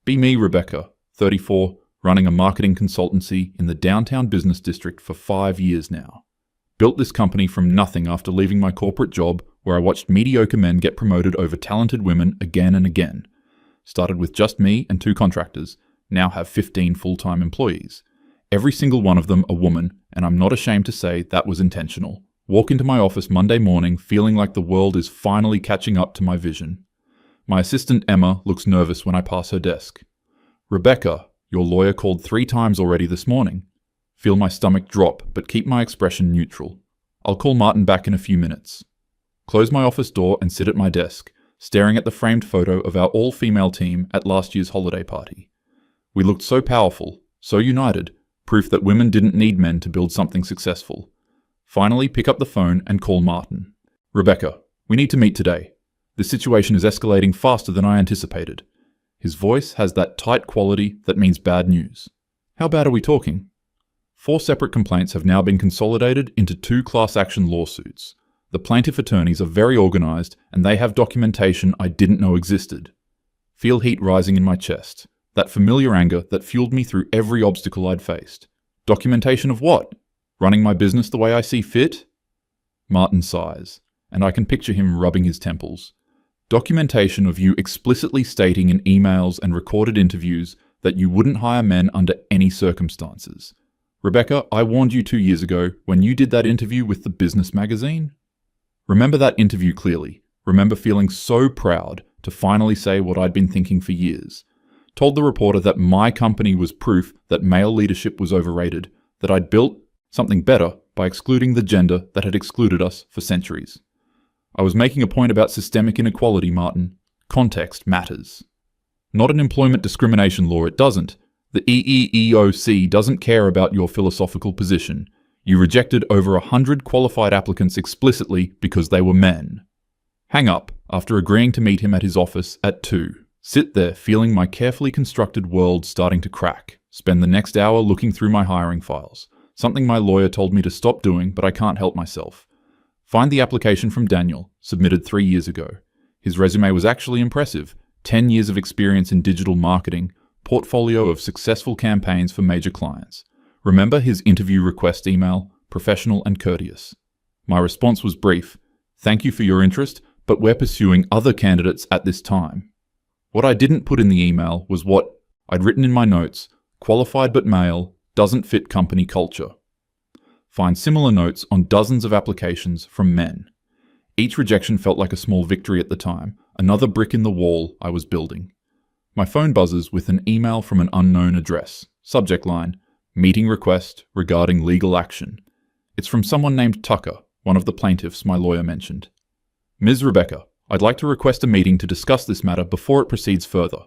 Be me, Rebecca, 34, running a marketing consultancy in the downtown business district for 5 years now. Built this company from nothing after leaving my corporate job where I watched mediocre men get promoted over talented women again and again. Started with just me and 2 contractors, now have 15 full-time employees. Every single one of them a woman, and I'm not ashamed to say that was intentional. Walk into my office Monday morning feeling like the world is finally catching up to my vision. My assistant Emma looks nervous when I pass her desk. Rebecca, your lawyer called 3 times already this morning. Feel my stomach drop, but keep my expression neutral. I'll call Martin back in a few minutes. Close my office door and sit at my desk, staring at the framed photo of our all-female team at last year's holiday party. We looked so powerful, so united, proof that women didn't need men to build something successful. Finally, pick up the phone and call Martin. Rebecca, we need to meet today. This situation is escalating faster than I anticipated. His voice has that tight quality that means bad news. How bad are we talking? 4 separate complaints have now been consolidated into 2 class action lawsuits. The plaintiff attorneys are very organized and they have documentation I didn't know existed. Feel heat rising in my chest. That familiar anger that fueled me through every obstacle I'd faced. Documentation of what? Running my business the way I see fit? Martin sighs, and I can picture him rubbing his temples. Documentation of you explicitly stating in emails and recorded interviews that you wouldn't hire men under any circumstances. Rebecca, I warned you 2 years ago when you did that interview with the business magazine. Remember that interview clearly. Remember feeling so proud to finally say what I'd been thinking for years. Told the reporter that my company was proof that male leadership was overrated, that I'd built something better by excluding the gender that had excluded us for centuries. I was making a point about systemic inequality, Martin. Context matters. Not an employment discrimination law, it doesn't. The EEOC doesn't care about your philosophical position. You rejected over 100 qualified applicants explicitly because they were men. Hang up after agreeing to meet him at his office at 2. Sit there feeling my carefully constructed world starting to crack. Spend the next hour looking through my hiring files. Something my lawyer told me to stop doing, but I can't help myself. Find the application from Daniel, submitted 3 years ago. His resume was actually impressive. 10 years of experience in digital marketing, portfolio of successful campaigns for major clients. Remember his interview request email, professional and courteous. My response was brief. Thank you for your interest, but we're pursuing other candidates at this time. What I didn't put in the email was what I'd written in my notes, qualified but male, doesn't fit company culture. Find similar notes on dozens of applications from men. Each rejection felt like a small victory at the time, another brick in the wall I was building. My phone buzzes with an email from an unknown address. Subject line, meeting request regarding legal action. It's from someone named Tucker, one of the plaintiffs my lawyer mentioned. Ms. Rebecca, I'd like to request a meeting to discuss this matter before it proceeds further.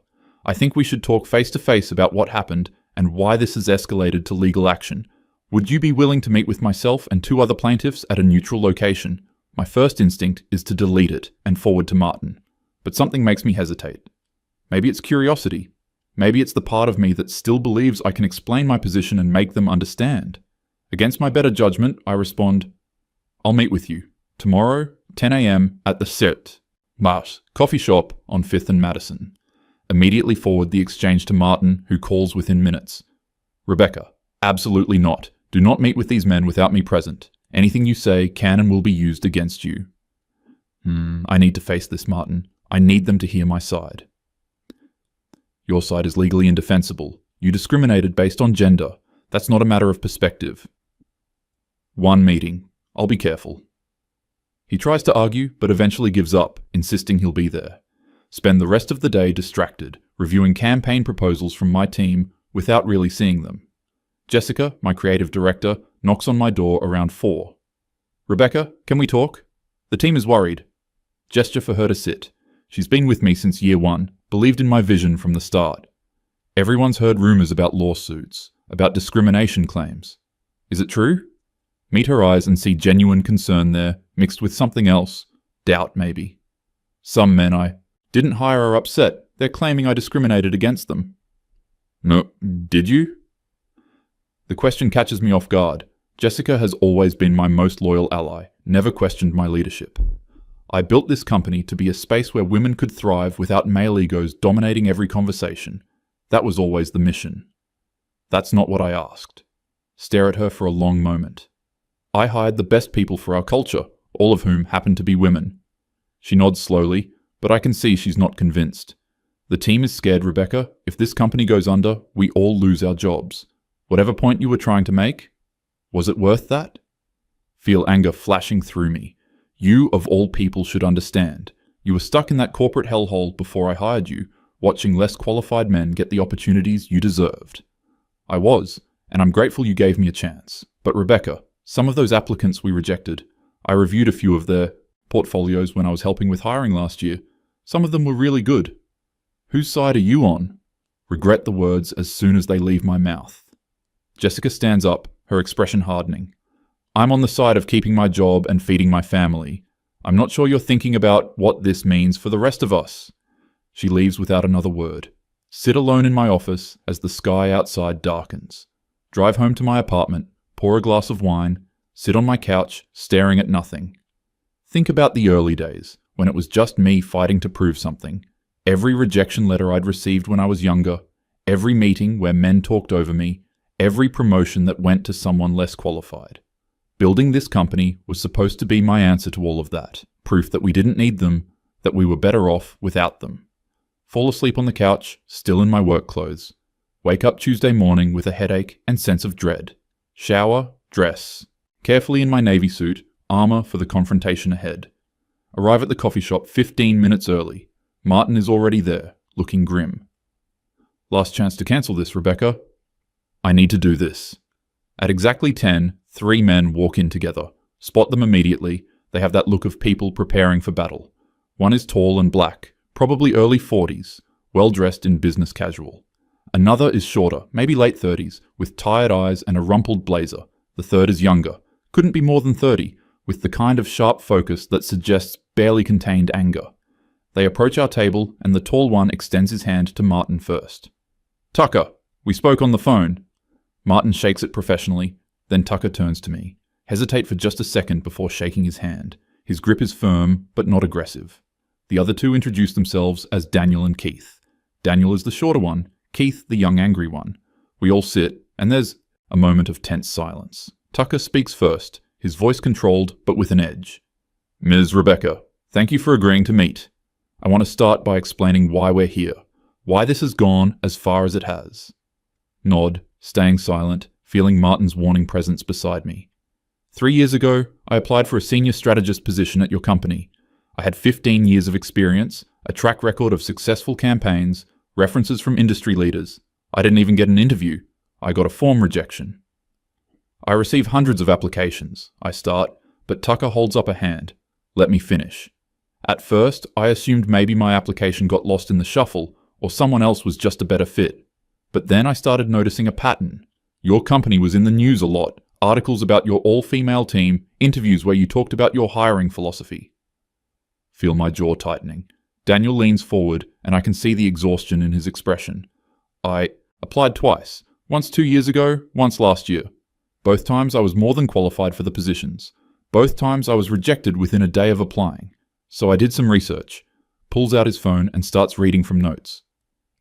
I think we should talk face to face about what happened and why this has escalated to legal action. Would you be willing to meet with myself and 2 other plaintiffs at a neutral location? My first instinct is to delete it and forward to Martin, but something makes me hesitate. Maybe it's curiosity. Maybe it's the part of me that still believes I can explain my position and make them understand. Against my better judgment, I respond, I'll meet with you tomorrow, 10 a.m. at the Sit Mars coffee shop on 5th and Madison. Immediately forward the exchange to Martin, who calls within minutes. Rebecca, absolutely not. Do not meet with these men without me present. Anything you say can and will be used against you. I need to face this, Martin. I need them to hear my side. Your side is legally indefensible. You discriminated based on gender. That's not a matter of perspective. 1 meeting. I'll be careful. He tries to argue, but eventually gives up, insisting he'll be there. Spend the rest of the day distracted, reviewing campaign proposals from my team without really seeing them. Jessica, my creative director, knocks on my door around 4. Rebecca, can we talk? The team is worried. Gesture for her to sit. She's been with me since year 1, believed in my vision from the start. Everyone's heard rumors about lawsuits, about discrimination claims. Is it true? Meet her eyes and see genuine concern there, mixed with something else. Doubt, maybe. Some men I didn't hire are upset. They're claiming I discriminated against them. No, did you? The question catches me off guard. Jessica has always been my most loyal ally, never questioned my leadership. I built this company to be a space where women could thrive without male egos dominating every conversation. That was always the mission. That's not what I asked. Stare at her for a long moment. I hired the best people for our culture, all of whom happen to be women. She nods slowly, but I can see she's not convinced. The team is scared, Rebecca. If this company goes under, we all lose our jobs. Whatever point you were trying to make, was it worth that? Feel anger flashing through me. You, of all people, should understand. You were stuck in that corporate hellhole before I hired you, watching less qualified men get the opportunities you deserved. I was, and I'm grateful you gave me a chance. But Rebecca, some of those applicants we rejected, I reviewed a few of their portfolios when I was helping with hiring last year. Some of them were really good. Whose side are you on? Regret the words as soon as they leave my mouth. Jessica stands up, her expression hardening. I'm on the side of keeping my job and feeding my family. I'm not sure you're thinking about what this means for the rest of us. She leaves without another word. Sit alone in my office as the sky outside darkens. Drive home to my apartment, pour a glass of wine, sit on my couch, staring at nothing. Think about the early days, when it was just me fighting to prove something. Every rejection letter I'd received when I was younger, every meeting where men talked over me, every promotion that went to someone less qualified. Building this company was supposed to be my answer to all of that, proof that we didn't need them, that we were better off without them. Fall asleep on the couch, still in my work clothes. Wake up Tuesday morning with a headache and sense of dread. Shower, dress. Carefully in my navy suit, armor for the confrontation ahead. Arrive at the coffee shop 15 minutes early. Martin is already there, looking grim. Last chance to cancel this, Rebecca. I need to do this. At exactly 10, 3 men walk in together. Spot them immediately. They have that look of people preparing for battle. One is tall and black, probably early 40s, well dressed in business casual. Another is shorter, maybe late 30s, with tired eyes and a rumpled blazer. The third is younger, couldn't be more than 30, with the kind of sharp focus that suggests barely contained anger. They approach our table, and the tall one extends his hand to Martin first. Tucker, we spoke on the phone. Martin shakes it professionally, then Tucker turns to me. Hesitate for just a second before shaking his hand. His grip is firm, but not aggressive. The other two introduce themselves as Daniel and Keith. Daniel is the shorter one, Keith the young angry one. We all sit, and there's a moment of tense silence. Tucker speaks first, his voice controlled but with an edge. Ms. Rebecca, thank you for agreeing to meet. I want to start by explaining why we're here, why this has gone as far as it has. Nod, staying silent, feeling Martin's warning presence beside me. 3 years ago, I applied for a senior strategist position at your company. I had 15 years of experience, a track record of successful campaigns, references from industry leaders. I didn't even get an interview. I got a form rejection. I receive hundreds of applications. I start, but Tucker holds up a hand. Let me finish. At first, I assumed maybe my application got lost in the shuffle, or someone else was just a better fit. But then I started noticing a pattern. Your company was in the news a lot, articles about your all-female team, interviews where you talked about your hiring philosophy. Feel my jaw tightening. Daniel leans forward, and I can see the exhaustion in his expression. I applied twice, once 2 years ago, once last year. Both times I was more than qualified for the positions. Both times I was rejected within a day of applying. So I did some research. Pulls out his phone and starts reading from notes.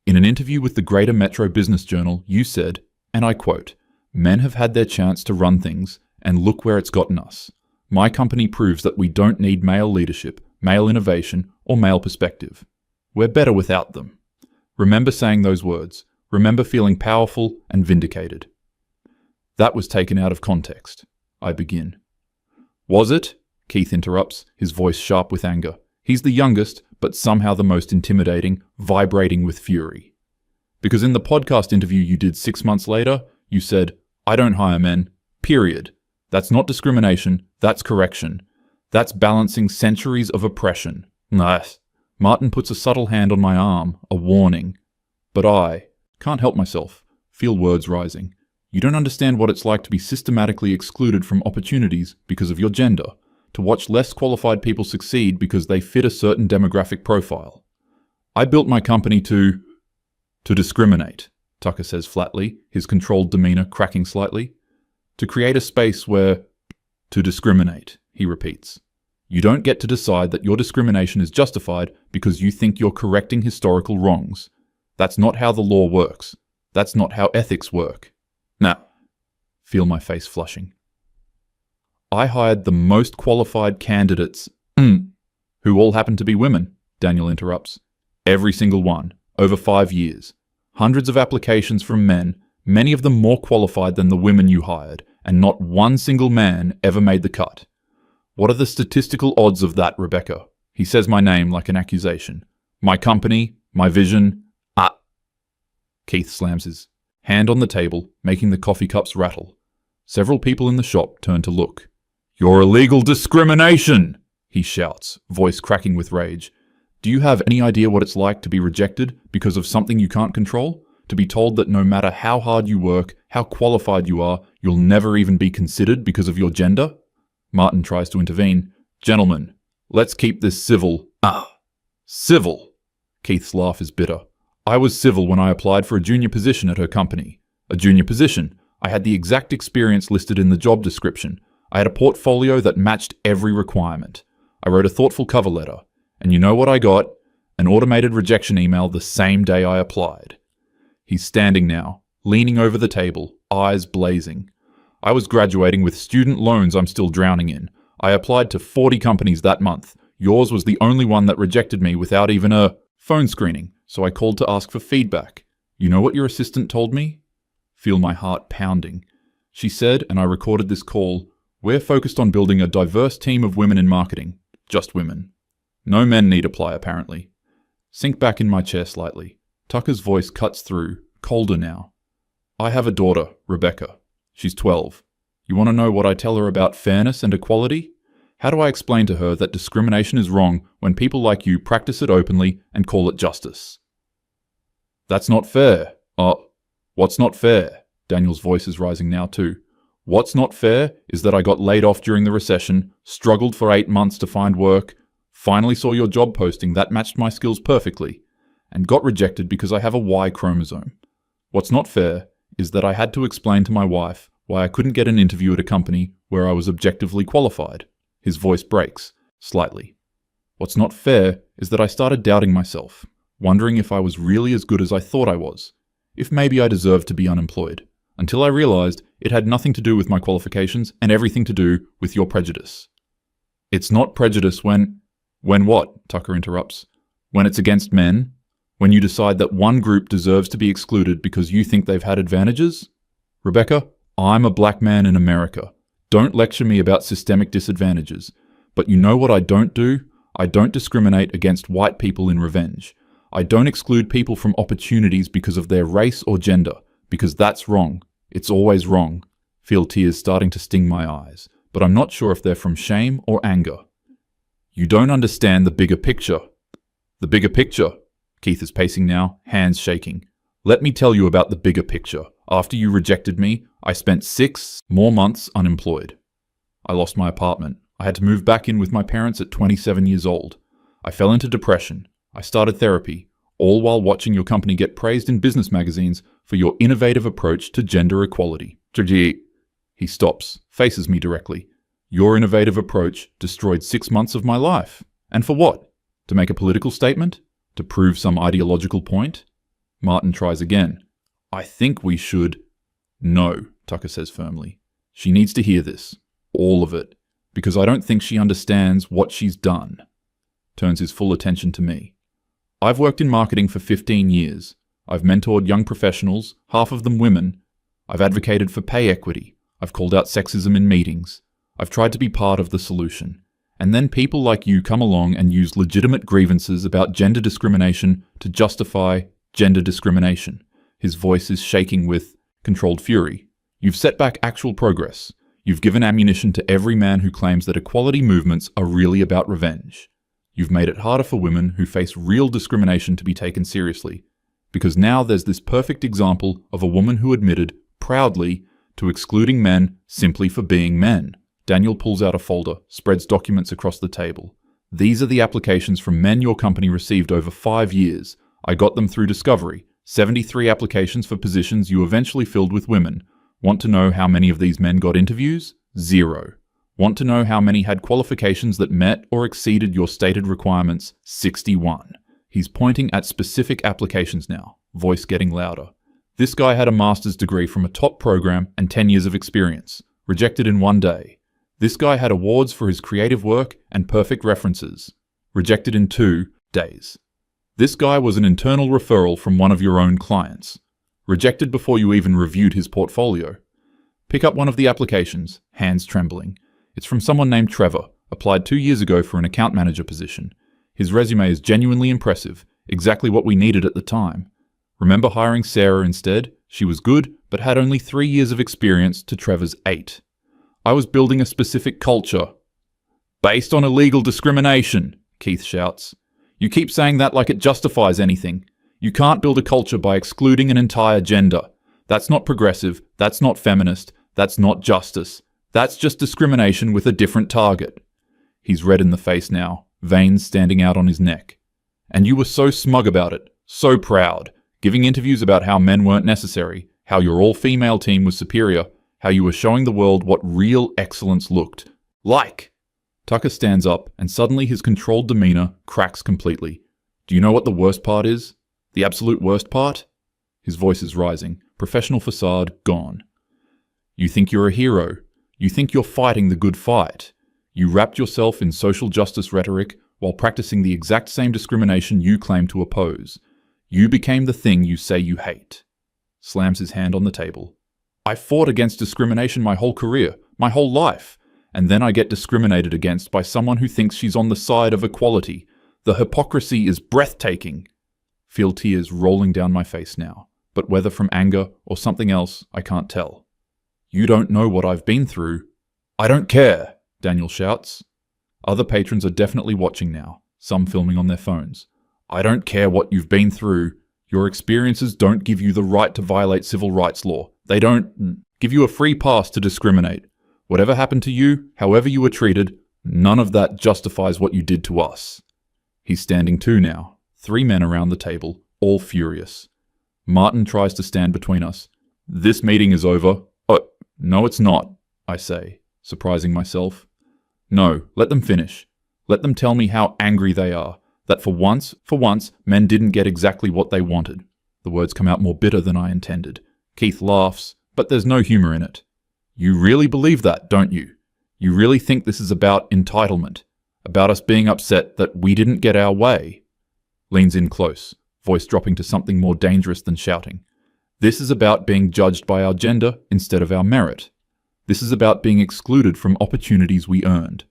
In an interview with the Greater Metro Business Journal, you said, and I quote, "Men have had their chance to run things, and look where it's gotten us. My company proves that we don't need male leadership, male innovation, or male perspective. We're better without them." Remember saying those words. Remember feeling powerful and vindicated. That was taken out of context. I begin. Was it? Keith interrupts, his voice sharp with anger. He's the youngest, but somehow the most intimidating, vibrating with fury. Because in the podcast interview you did 6 months later, you said, "I don't hire men, period. That's not discrimination, that's correction. That's balancing centuries of oppression." Nice. Martin puts a subtle hand on my arm, a warning. But I can't help myself, feel words rising. You don't understand what it's like to be systematically excluded from opportunities because of your gender, to watch less qualified people succeed because they fit a certain demographic profile. I built my company to discriminate, Tucker says flatly, his controlled demeanor cracking slightly. To create a space where... To discriminate, he repeats. You don't get to decide that your discrimination is justified because you think you're correcting historical wrongs. That's not how the law works. That's not how ethics work. Now, feel my face flushing. I hired the most qualified candidates, who all happen to be women, Daniel interrupts. Every single one, over 5 years. Hundreds of applications from men, many of them more qualified than the women you hired, and not one single man ever made the cut. What are the statistical odds of that, Rebecca? He says my name like an accusation. My company, my vision, Keith slams his hand on the table, making the coffee cups rattle. Several people in the shop turn to look. You're illegal discrimination, he shouts, voice cracking with rage. Do you have any idea what it's like to be rejected because of something you can't control? To be told that no matter how hard you work, how qualified you are, you'll never even be considered because of your gender? Martin tries to intervene. Gentlemen, let's keep this civil. Civil? Keith's laugh is bitter. I was civil when I applied for a junior position at her company. A junior position. I had the exact experience listed in the job description. I had a portfolio that matched every requirement. I wrote a thoughtful cover letter. And you know what I got? An automated rejection email the same day I applied. He's standing now, leaning over the table, eyes blazing. I was graduating with student loans I'm still drowning in. I applied to 40 companies that month. Yours was the only one that rejected me without even a phone screening, so I called to ask for feedback. You know what your assistant told me? Feel my heart pounding. She said, and I recorded this call, we're focused on building a diverse team of women in marketing. Just women. No men need apply, apparently. Sink back in my chair slightly. Tucker's voice cuts through, colder now. I have a daughter, Rebecca. She's 12. You want to know what I tell her about fairness and equality? How do I explain to her that discrimination is wrong when people like you practice it openly and call it justice? That's not fair. What's not fair? Daniel's voice is rising now too. What's not fair is that I got laid off during the recession, struggled for 8 months to find work, finally saw your job posting that matched my skills perfectly, and got rejected because I have a Y chromosome. What's not fair is that I had to explain to my wife why I couldn't get an interview at a company where I was objectively qualified. His voice breaks, slightly. What's not fair is that I started doubting myself, wondering if I was really as good as I thought I was, if maybe I deserved to be unemployed, until I realized it had nothing to do with my qualifications and everything to do with your prejudice. It's not prejudice when what? Tucker interrupts. When it's against men? When you decide that one group deserves to be excluded because you think they've had advantages? Rebecca, I'm a black man in America. Don't lecture me about systemic disadvantages. But you know what I don't do? I don't discriminate against white people in revenge. I don't exclude people from opportunities because of their race or gender, because that's wrong. It's always wrong. Feel tears starting to sting my eyes, but I'm not sure if they're from shame or anger. You don't understand the bigger picture. The bigger picture. Keith is pacing now, hands shaking. Let me tell you about the bigger picture. After you rejected me, I spent 6 more months unemployed. I lost my apartment. I had to move back in with my parents at 27 years old. I fell into depression. I started therapy, all while watching your company get praised in business magazines for your innovative approach to gender equality. He stops, faces me directly. Your innovative approach destroyed 6 months of my life. And for what? To make a political statement? To prove some ideological point? Martin tries again. I think we should... No, Tucker says firmly. She needs to hear this. All of it. Because I don't think she understands what she's done. Turns his full attention to me. I've worked in marketing for 15 years. I've mentored young professionals, half of them women. I've advocated for pay equity. I've called out sexism in meetings. I've tried to be part of the solution. And then people like you come along and use legitimate grievances about gender discrimination to justify gender discrimination. His voice is shaking with controlled fury. You've set back actual progress. You've given ammunition to every man who claims that equality movements are really about revenge. You've made it harder for women who face real discrimination to be taken seriously. Because now there's this perfect example of a woman who admitted, proudly, to excluding men simply for being men. Daniel pulls out a folder, spreads documents across the table. These are the applications from men your company received over 5 years. I got them through Discovery. 73 applications for positions you eventually filled with women. Want to know how many of these men got interviews? 0. Want to know how many had qualifications that met or exceeded your stated requirements? 61. He's pointing at specific applications now. voice getting louder. This guy had a master's degree from a top program and 10 years of experience, rejected in one day. This guy had awards for his creative work and perfect references, rejected in 2 days. This guy was an internal referral from one of your own clients, rejected before you even reviewed his portfolio. Pick up one of the applications, hands trembling. It's from someone named Trevor, applied 2 years ago for an account manager position. His resume is genuinely impressive, exactly what we needed at the time. Remember hiring Sarah instead? She was good, but had only 3 years of experience to Trevor's 8. I was building a specific culture. Based on illegal discrimination, Keith shouts. You keep saying that like it justifies anything. You can't build a culture by excluding an entire gender. That's not progressive, that's not feminist, that's not justice. That's just discrimination with a different target. He's red in the face now, veins standing out on his neck. And you were so smug about it, so proud, giving interviews about how men weren't necessary, how your all-female team was superior, how you were showing the world what real excellence looked like. Tucker stands up, and suddenly his controlled demeanor cracks completely. Do you know what the worst part is? The absolute worst part? His voice is rising, professional facade gone. You think you're a hero. You think you're fighting the good fight. You wrapped yourself in social justice rhetoric while practicing the exact same discrimination you claim to oppose. You became the thing you say you hate. Slams his hand on the table. I fought against discrimination my whole career, my whole life, and then I get discriminated against by someone who thinks she's on the side of equality. The hypocrisy is breathtaking. Feel tears rolling down my face now, but whether from anger or something else, I can't tell. You don't know what I've been through. I don't care, Daniel shouts. Other patrons are definitely watching now, some filming on their phones. I don't care what you've been through. Your experiences don't give you the right to violate civil rights law. They don't give you a free pass to discriminate. Whatever happened to you, however you were treated, none of that justifies what you did to us. He's standing too now, 3 men around the table, all furious. Martin tries to stand between us. This meeting is over. Oh, no it's not, I say, surprising myself. No, let them finish. Let them tell me how angry they are, that for once, men didn't get exactly what they wanted. The words come out more bitter than I intended. Keith laughs, but there's no humor in it. You really believe that, don't you? You really think this is about entitlement, about us being upset that we didn't get our way? Leans in close, voice dropping to something more dangerous than shouting. This is about being judged by our gender instead of our merit. This is about being excluded from opportunities we earned.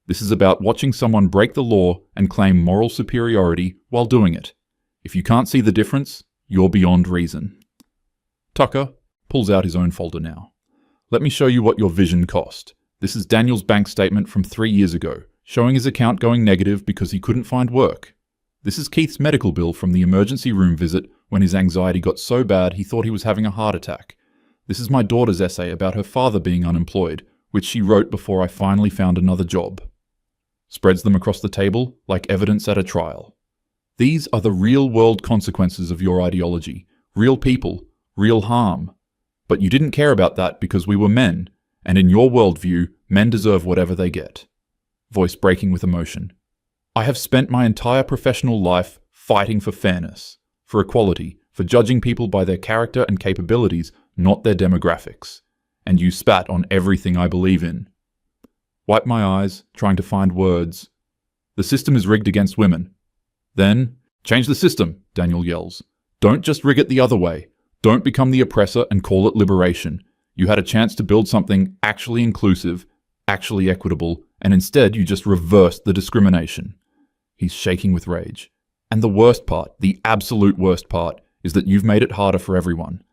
This is about watching someone break the law and claim moral superiority while doing it. If you can't see the difference, you're beyond reason. Tucker pulls out his own folder now. Let me show you what your vision cost. This is Daniel's bank statement from 3 years ago, showing his account going negative because he couldn't find work. This is Keith's medical bill from the emergency room visit when his anxiety got so bad he thought he was having a heart attack. This is my daughter's essay about her father being unemployed, which she wrote before I finally found another job. Spreads them across the table like evidence at a trial. These are the real-world consequences of your ideology. Real people, real harm. But you didn't care about that because we were men, and in your worldview, men deserve whatever they get. Voice breaking with emotion. I have spent my entire professional life fighting for fairness, for equality, for judging people by their character and capabilities, not their demographics. And you spat on everything I believe in. Wipe my eyes, trying to find words. The system is rigged against women. Then, change the system, Daniel yells. Don't just rig it the other way. Don't become the oppressor and call it liberation. You had a chance to build something actually inclusive, actually equitable, and instead you just reversed the discrimination. He's shaking with rage. And the worst part, the absolute worst part, is that you've made it harder for everyone.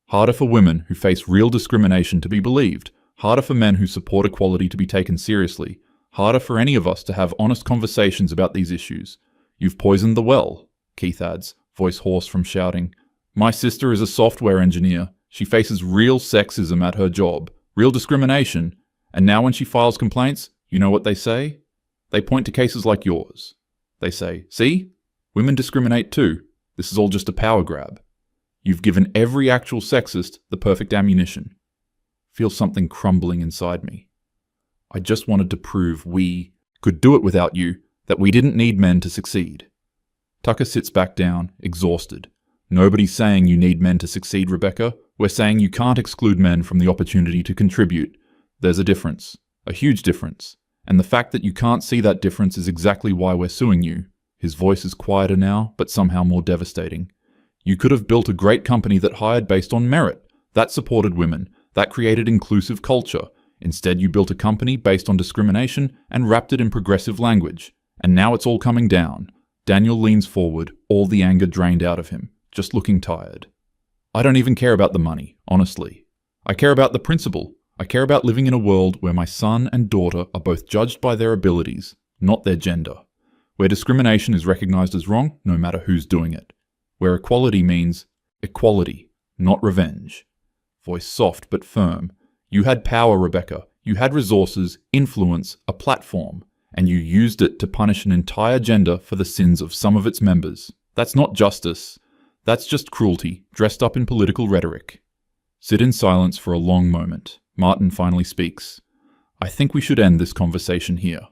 Harder for women who face real discrimination to be believed. Harder for men who support equality to be taken seriously. Harder for any of us to have honest conversations about these issues. You've poisoned the well, Keith adds, voice hoarse from shouting. My sister is a software engineer. She faces real sexism at her job, real discrimination, and now when she files complaints, you know what they say? They point to cases like yours. They say, see? Women discriminate too. This is all just a power grab. You've given every actual sexist the perfect ammunition. Feel something crumbling inside me. I just wanted to prove we could do it without you, that we didn't need men to succeed. Tucker sits back down, exhausted. Nobody's saying you need men to succeed, Rebecca. We're saying you can't exclude men from the opportunity to contribute. There's a difference. A huge difference. And the fact that you can't see that difference is exactly why we're suing you. His voice is quieter now, but somehow more devastating. You could have built a great company that hired based on merit, that supported women, that created inclusive culture. Instead, you built a company based on discrimination and wrapped it in progressive language. And now it's all coming down. Daniel leans forward, all the anger drained out of him, just looking tired. I don't even care about the money, honestly. I care about the principle. I care about living in a world where my son and daughter are both judged by their abilities, not their gender. Where discrimination is recognized as wrong, no matter who's doing it. Where equality means equality, not revenge. Voice soft but firm. You had power, Rebecca. You had resources, influence, a platform, and you used it to punish an entire gender for the sins of some of its members. That's not justice. That's just cruelty, dressed up in political rhetoric. Sit in silence for a long moment. Martin finally speaks. I think we should end this conversation here.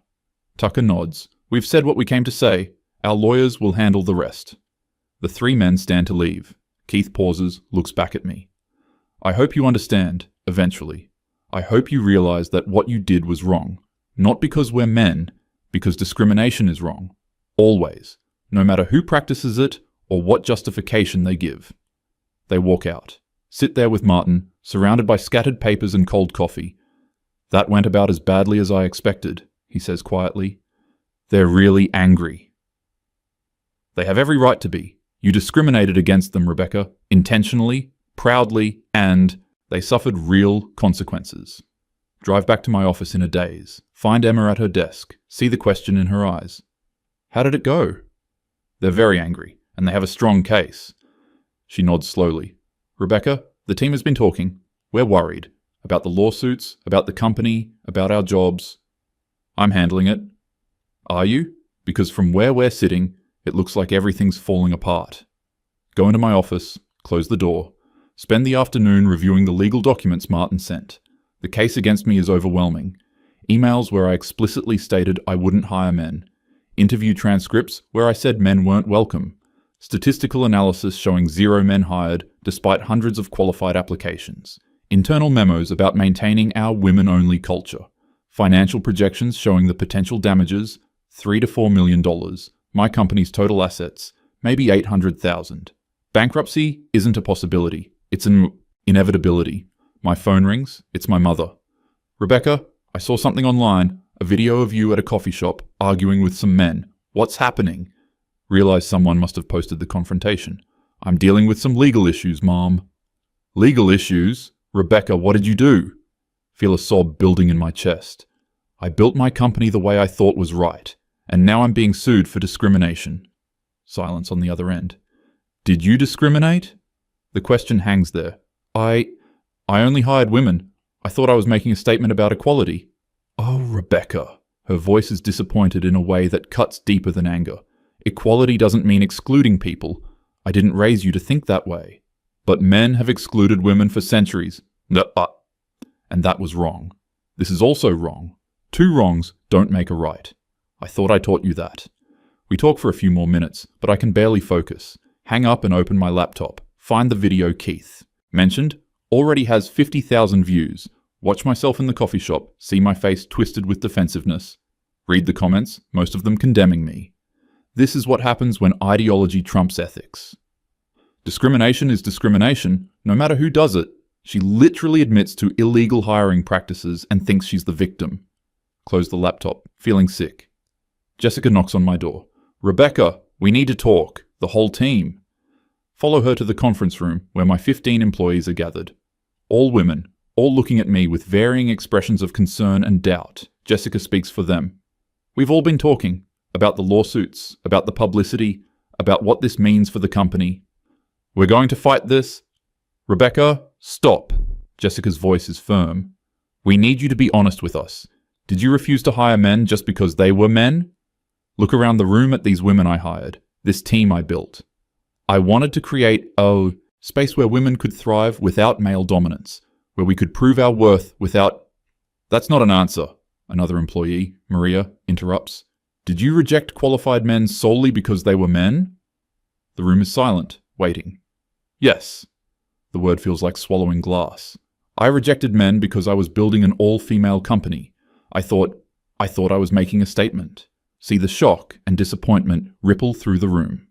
Tucker nods. We've said what we came to say. Our lawyers will handle the rest. The three men stand to leave. Keith pauses, looks back at me. I hope you understand, eventually. I hope you realize that what you did was wrong. Not because we're men, because discrimination is wrong. Always. No matter who practices it or what justification they give. They walk out. Sit there with Martin, surrounded by scattered papers and cold coffee. That went about as badly as I expected, he says quietly. They're really angry. They have every right to be. You discriminated against them, Rebecca, intentionally, proudly, and they suffered real consequences. Drive back to my office in a daze. Find Emma at her desk. See the question in her eyes. How did it go? They're very angry, and they have a strong case. She nods slowly. Rebecca, the team has been talking. We're worried. About the lawsuits, about the company, about our jobs. I'm handling it. Are you? Because from where we're sitting, it looks like everything's falling apart. Go into my office, close the door. Spend the afternoon reviewing the legal documents Martin sent. The case against me is overwhelming. Emails where I explicitly stated I wouldn't hire men. Interview transcripts where I said men weren't welcome. Statistical analysis showing 0 men hired despite hundreds of qualified applications. Internal memos about maintaining our women-only culture. Financial projections showing the potential damages, $3 to $4 million. My company's total assets, maybe $800,000. Bankruptcy isn't a possibility. It's an inevitability. My phone rings. It's my mother. Rebecca, I saw something online, a video of you at a coffee shop arguing with some men. What's happening? Realize someone must have posted the confrontation. I'm dealing with some legal issues, Mom. Legal issues? Rebecca, what did you do? Feel a sob building in my chest. I built my company the way I thought was right, and now I'm being sued for discrimination. Silence on the other end. Did you discriminate? The question hangs there. I only hired women. I thought I was making a statement about equality. Oh, Rebecca. Her voice is disappointed in a way that cuts deeper than anger. Equality doesn't mean excluding people. I didn't raise you to think that way. But men have excluded women for centuries. And that was wrong. This is also wrong. 2 wrongs don't make a right. I thought I taught you that. We talk for a few more minutes, but I can barely focus. Hang up and open my laptop. Find the video Keith mentioned. Already has 50,000 views. Watch myself in the coffee shop. See my face twisted with defensiveness. Read the comments, most of them condemning me. This is what happens when ideology trumps ethics. Discrimination is discrimination, no matter who does it. She literally admits to illegal hiring practices and thinks she's the victim. Close the laptop, feeling sick. Jessica knocks on my door. Rebecca, we need to talk. The whole team. Follow her to the conference room where my 15 employees are gathered. All women, all looking at me with varying expressions of concern and doubt. Jessica speaks for them. We've all been talking about the lawsuits, about the publicity, about what this means for the company. We're going to fight this. Rebecca, stop. Jessica's voice is firm. We need you to be honest with us. Did you refuse to hire men just because they were men? Look around the room at these women I hired, this team I built. I wanted to create a space where women could thrive without male dominance, where we could prove our worth without... That's not an answer, another employee, Maria, interrupts. Did you reject qualified men solely because they were men? The room is silent, waiting. Yes. The word feels like swallowing glass. I rejected men because I was building an all-female company. I thought I was making a statement. See the shock and disappointment ripple through the room.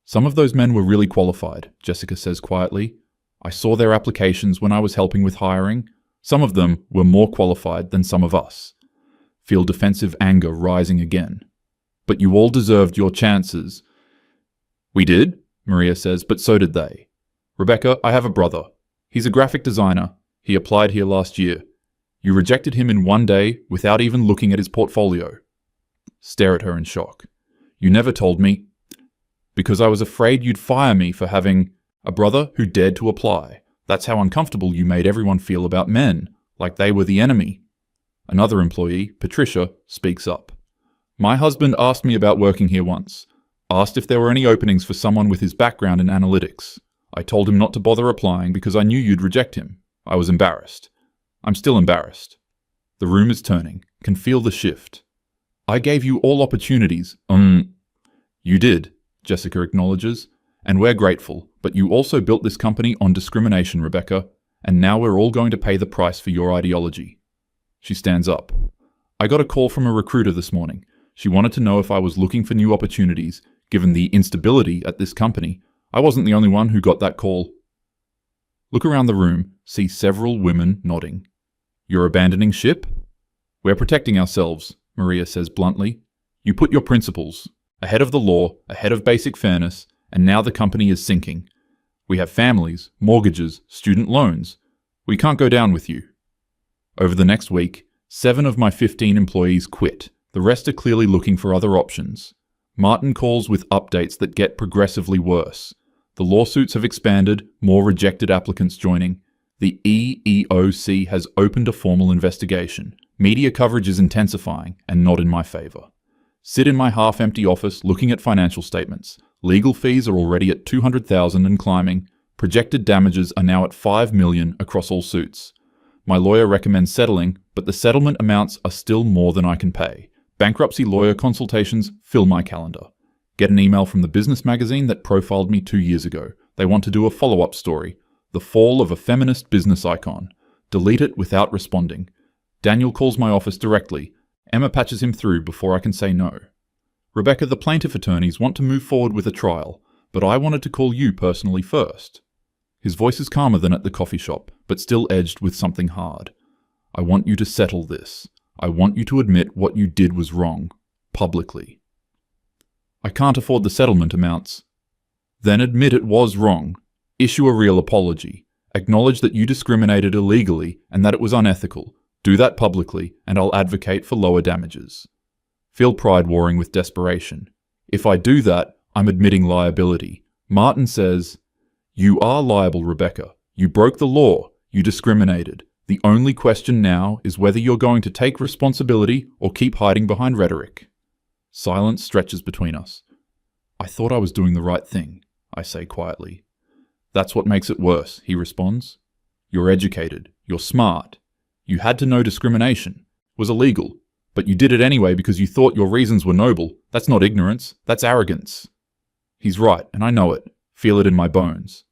Some of those men were really qualified, Jessica says quietly. I saw their applications when I was helping with hiring. Some of them were more qualified than some of us. Feel defensive anger rising again. But you all deserved your chances. We did, Maria says, but so did they. Rebecca, I have a brother. He's a graphic designer. He applied here last year. You rejected him in one day without even looking at his portfolio. Stare at her in shock. You never told me. Because I was afraid you'd fire me for having a brother who dared to apply. That's how uncomfortable you made everyone feel about men, like they were the enemy. Another employee, Patricia, speaks up. My husband asked me about working here once. Asked if there were any openings for someone with his background in analytics. I told him not to bother applying because I knew you'd reject him. I was embarrassed. I'm still embarrassed. The room is turning. Can feel the shift. I gave you all opportunities. You did, Jessica acknowledges. And we're grateful, but you also built this company on discrimination, Rebecca, and now we're all going to pay the price for your ideology. She stands up. I got a call from a recruiter this morning. She wanted to know if I was looking for new opportunities. Given the instability at this company, I wasn't the only one who got that call. Look around the room, see several women nodding. You're abandoning ship? We're protecting ourselves, Maria says bluntly. You put your principles ahead of the law, ahead of basic fairness, and now the company is sinking. We have families, mortgages, student loans. We can't go down with you. Over the next week, 7 of my 15 employees quit. The rest are clearly looking for other options. Martin calls with updates that get progressively worse. The lawsuits have expanded, more rejected applicants joining. The EEOC has opened a formal investigation. Media coverage is intensifying and not in my favor. Sit in my half-empty office looking at financial statements. Legal fees are already at $200,000 and climbing. Projected damages are now at $5 million across all suits. My lawyer recommends settling, but the settlement amounts are still more than I can pay. Bankruptcy lawyer consultations fill my calendar. Get an email from the business magazine that profiled me 2 years ago. They want to do a follow-up story. The fall of a feminist business icon. Delete it without responding. Daniel calls my office directly. Emma patches him through before I can say no. Rebecca, the plaintiff attorneys want to move forward with a trial, but I wanted to call you personally first. His voice is calmer than at the coffee shop, but still edged with something hard. I want you to settle this. I want you to admit what you did was wrong, publicly. I can't afford the settlement amounts. Then admit it was wrong. Issue a real apology. Acknowledge that you discriminated illegally and that it was unethical. Do that publicly, and I'll advocate for lower damages. Feel pride warring with desperation. If I do that, I'm admitting liability. Martin says, you are liable, Rebecca. You broke the law. You discriminated. The only question now is whether you're going to take responsibility or keep hiding behind rhetoric. Silence stretches between us. I thought I was doing the right thing, I say quietly. That's what makes it worse, he responds. You're educated. You're smart. You had to know discrimination. It was illegal. But you did it anyway because you thought your reasons were noble. That's not ignorance. That's arrogance. He's right, and I know it. Feel it in my bones.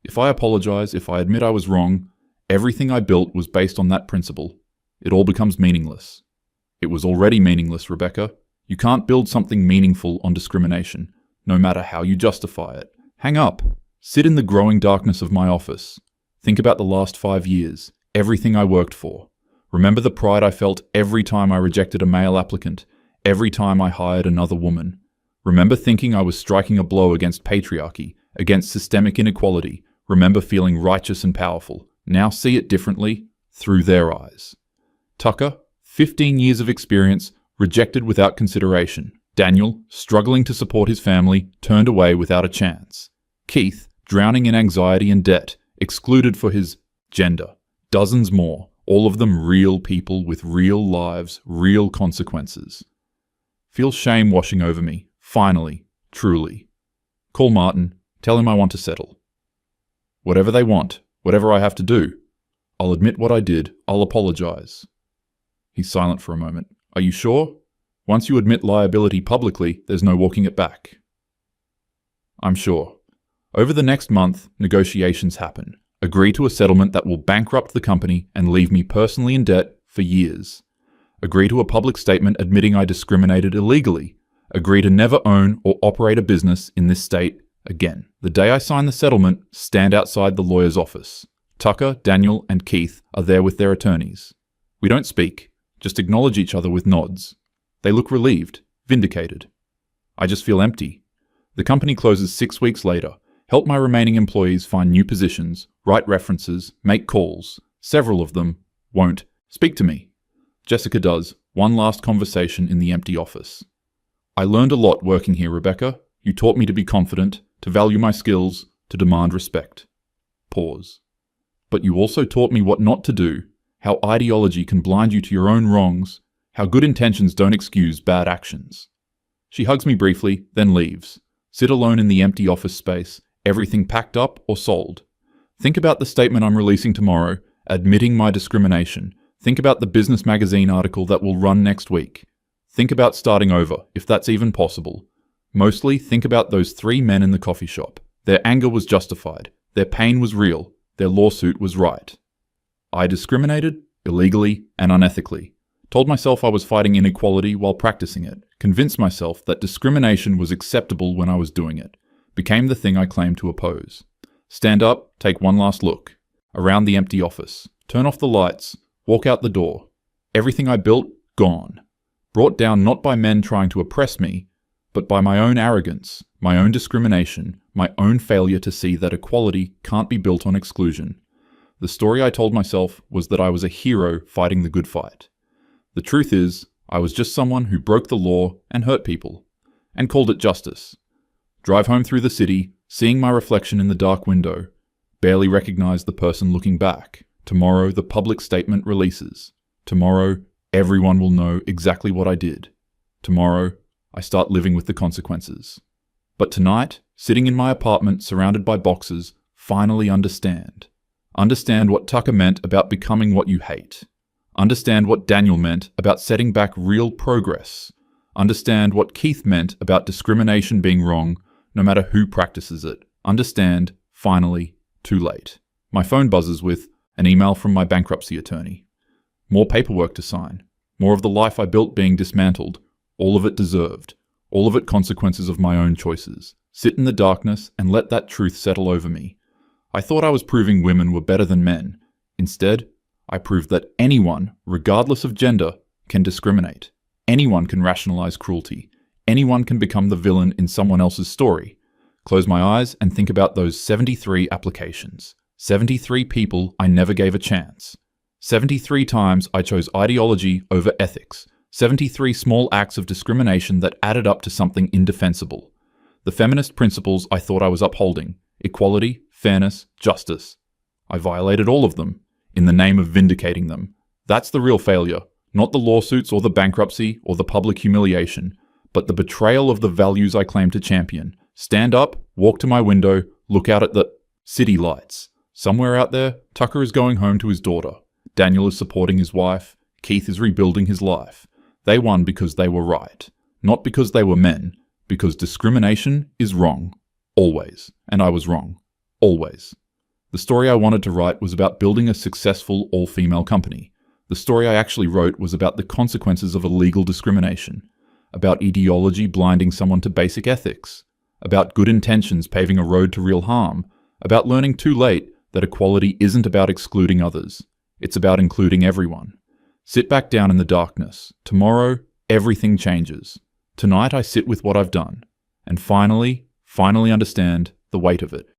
If I apologize, if I admit I was wrong, everything I built was based on that principle. It all becomes meaningless. It was already meaningless, Rebecca. You can't build something meaningful on discrimination, no matter how you justify it. Hang up. Sit in the growing darkness of my office. Think about the last 5 years, everything I worked for. Remember the pride I felt every time I rejected a male applicant, every time I hired another woman. Remember thinking I was striking a blow against patriarchy, against systemic inequality. Remember feeling righteous and powerful. Now see it differently, through their eyes. Tucker, 15 years of experience, rejected without consideration. Daniel, struggling to support his family, turned away without a chance. Keith, drowning in anxiety and debt, excluded for his gender. Dozens more, all of them real people with real lives, real consequences. Feel shame washing over me, finally, truly. Call Martin, tell him I want to settle. Whatever they want, whatever I have to do. I'll admit what I did, I'll apologize. He's silent for a moment. Are you sure? Once you admit liability publicly, there's no walking it back. I'm sure. Over the next month, negotiations happen. Agree to a settlement that will bankrupt the company and leave me personally in debt for years. Agree to a public statement admitting I discriminated illegally. Agree to never own or operate a business in this state again. The day I sign the settlement, stand outside the lawyer's office. Tucker, Daniel, and Keith are there with their attorneys. We don't speak, just acknowledge each other with nods. They look relieved, vindicated. I just feel empty. The company closes 6 weeks later. Help my remaining employees find new positions, write references, make calls. Several of them won't speak to me. Jessica does. One last conversation in the empty office. I learned a lot working here, Rebecca. You taught me to be confident, to value my skills, to demand respect. Pause. But you also taught me what not to do, how ideology can blind you to your own wrongs, how good intentions don't excuse bad actions. She hugs me briefly, then leaves. Sit alone in the empty office space, everything packed up or sold. Think about the statement I'm releasing tomorrow, admitting my discrimination. Think about the business magazine article that will run next week. Think about starting over, if that's even possible. Mostly, think about those 3 men in the coffee shop. Their anger was justified. Their pain was real. Their lawsuit was right. I discriminated, illegally and unethically. Told myself I was fighting inequality while practicing it. Convinced myself that discrimination was acceptable when I was doing it. Became the thing I claimed to oppose. Stand up, take one last look. Around the empty office. Turn off the lights. Walk out the door. Everything I built, gone. Brought down not by men trying to oppress me, but by my own arrogance, my own discrimination, my own failure to see that equality can't be built on exclusion. The story I told myself was that I was a hero fighting the good fight. The truth is, I was just someone who broke the law and hurt people, and called it justice. Drive home through the city, seeing my reflection in the dark window. Barely recognize the person looking back. Tomorrow, the public statement releases. Tomorrow, everyone will know exactly what I did. Tomorrow, I start living with the consequences. But tonight, sitting in my apartment surrounded by boxes, finally understand. Understand what Tucker meant about becoming what you hate. Understand what Daniel meant about setting back real progress. Understand what Keith meant about discrimination being wrong, no matter who practices it. Understand, finally, too late. My phone buzzes with an email from my bankruptcy attorney. More paperwork to sign. More of the life I built being dismantled. All of it deserved. All of it consequences of my own choices. Sit in the darkness and let that truth settle over me. I thought I was proving women were better than men. Instead, I proved that anyone, regardless of gender, can discriminate. Anyone can rationalize cruelty. Anyone can become the villain in someone else's story. Close my eyes and think about those 73 applications. 73 people I never gave a chance. 73 times I chose ideology over ethics. 73 small acts of discrimination that added up to something indefensible. The feminist principles I thought I was upholding. Equality, fairness, justice. I violated all of them, in the name of vindicating them. That's the real failure, not the lawsuits or the bankruptcy or the public humiliation, but the betrayal of the values I claim to champion. Stand up, walk to my window, look out at the city lights. Somewhere out there, Tucker is going home to his daughter. Daniel is supporting his wife. Keith is rebuilding his life. They won because they were right, not because they were men, because discrimination is wrong. Always. And I was wrong. Always. The story I wanted to write was about building a successful all-female company. The story I actually wrote was about the consequences of illegal discrimination, about ideology blinding someone to basic ethics, about good intentions paving a road to real harm, about learning too late that equality isn't about excluding others. It's about including everyone. Sit back down in the darkness. Tomorrow, everything changes. Tonight I sit with what I've done, and finally understand the weight of it.